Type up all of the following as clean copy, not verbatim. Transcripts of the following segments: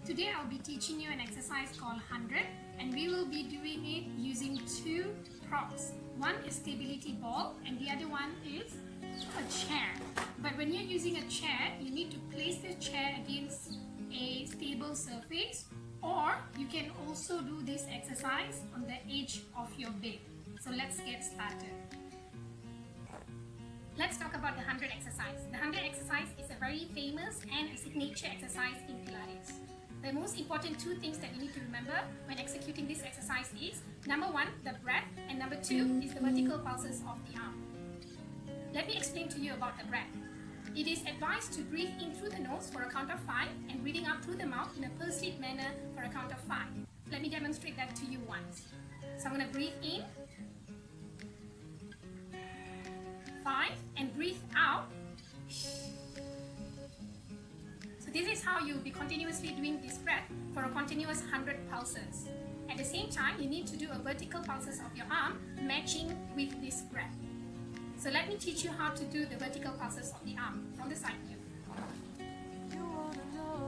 Today I'll be teaching you an exercise called 100 and we will be doing it using two props. One is stability ball and the other one is a chair. But when you're using a chair, you need to place the chair against a stable surface, or you can also do this exercise on the edge of your bed. So let's get started. Let's talk about the 100 exercise. The 100 exercise is a very famous and a signature exercise in Pilates. The most important two things that you need to remember when executing this exercise is number one, the breath, and number two is the vertical pulses of the arm. Let me explain to you about the breath. It is advised to breathe in through the nose for a count of 5 and breathing out through the mouth in a pursed manner for a count of 5. Let me demonstrate that to you once. So I'm going to breathe in 5 and breathe out. So this is how you'll be continuously doing this breath for a continuous 100 pulses. At the same time, you need to do a vertical pulses of your arm matching with this breath. So let me teach you how to do the vertical pulses of the arm from the side view.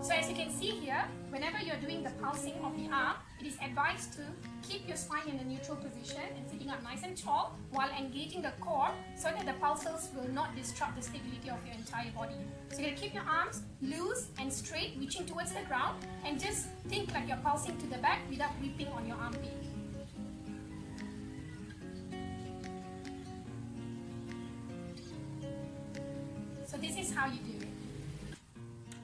So as you can see here, whenever you're doing the pulsing of the arm, it is advised to keep your spine in a neutral position and sitting up nice and tall while engaging the core so that the pulses will not disrupt the stability of your entire body. So you're going to keep your arms loose and straight, reaching towards the ground, and just think like you're pulsing to the back without gripping on your armpit. So this is how you do it.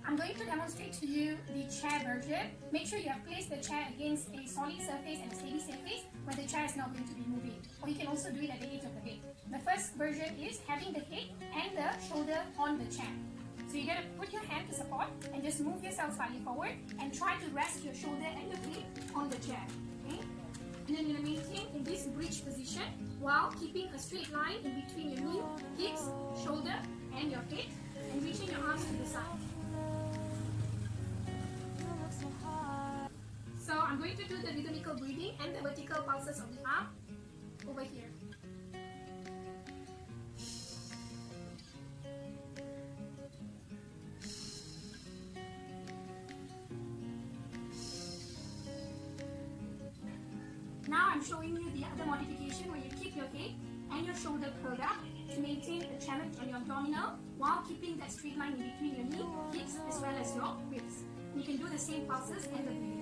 I'm going to demonstrate to you the chair version. Make sure you have placed the chair against a solid surface and a steady surface where the chair is not going to be moving. Or you can also do it at the edge of the bed. The first version is having the head and the shoulder on the chair. So you're going to put your hand to support and just move yourself slightly forward and try to rest your shoulder and your head on the chair. Okay? And then you're going to maintain in this bridge position while keeping a straight line in between your knee, hips, shoulder and your head, and reaching your arms to the side. So I'm going to do the rhythmical breathing and the vertical pulses of the arm over here. Now I'm showing you the other modification where you keep your head and your shoulder curled up to maintain a challenge on your abdominal while keeping that straight line in between your knee, hips as well as your ribs. You can do the same pulses and the breathing.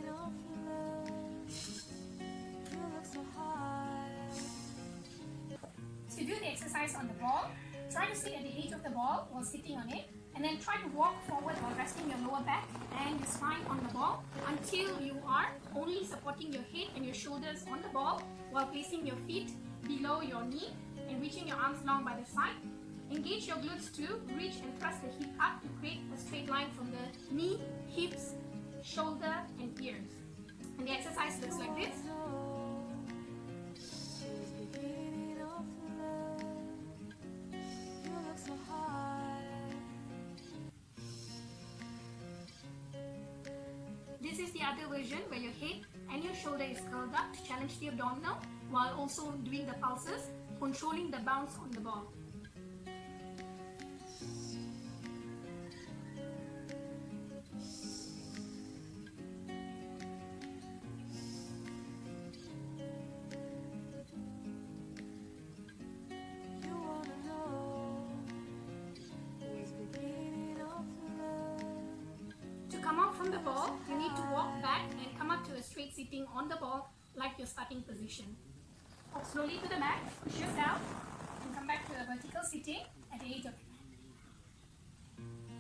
To do the exercise on the ball, try to sit at the edge of the ball while sitting on it, and then try to walk forward while resting your lower back and your spine on the ball until you are only supporting your head and your shoulders on the ball while placing your feet below your knee and reaching your arms long by the side. Engage your glutes to reach and thrust the hip up to create a straight line from the knee, hips, shoulder and ears. And the exercise looks like this. This is the other version where your head and your shoulder is curled up to challenge the abdominal while also doing the pulses, controlling the bounce on the ball. Come up from the ball, you need to walk back and come up to a straight sitting on the ball like your starting position. Walk slowly to the back, push yourself and come back to a vertical sitting at the edge of the mat.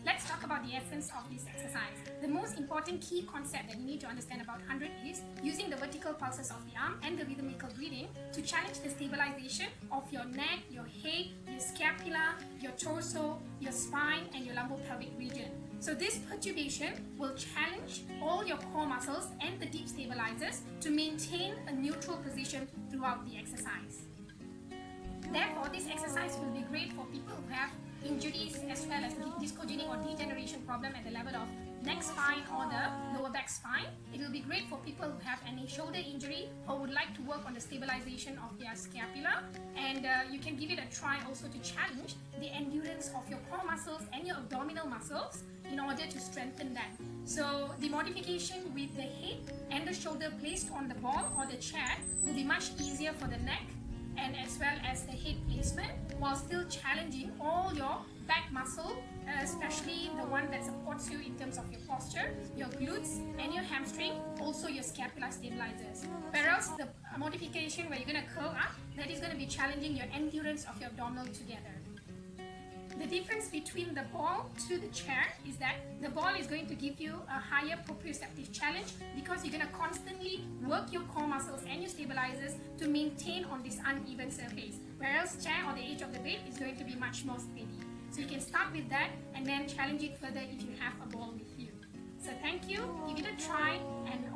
Let's talk about the essence of this exercise. The most important key concept that you need to understand about 100 is using the vertical pulses of the arm and the rhythmical breathing to challenge the stabilization of your neck, your head, your scapula, your torso, your spine and your lumbo-pelvic region. So this perturbation will challenge all your core muscles and the deep stabilizers to maintain a neutral position throughout the exercise. Therefore, this exercise will be great for people who have injuries as well as discogenic or degeneration problem at the level of neck spine or the lower back spine. It will be great for people who have any shoulder injury or would like to work on the stabilization of their scapula, and you can give it a try also to challenge the endurance of your core muscles and your abdominal muscles in order to strengthen them. So the modification with the head and the shoulder placed on the ball or the chair will be much easier for the neck and as well as the head placement, while still challenging all your back muscle, especially the one that supports you in terms of your posture, your glutes and your hamstring, also your scapula stabilizers. Whereas the modification where you're going to curl up, that is going to be challenging your endurance of your abdominal together. The difference between the ball to the chair is that the ball is going to give you a higher proprioceptive challenge because you're going to constantly work your core muscles and your stabilizers to maintain on this uneven surface. Whereas chair or the edge of the bed is going to be much more steady. So you can start with that and then challenge it further if you have a ball with you. So thank you, give it a try, and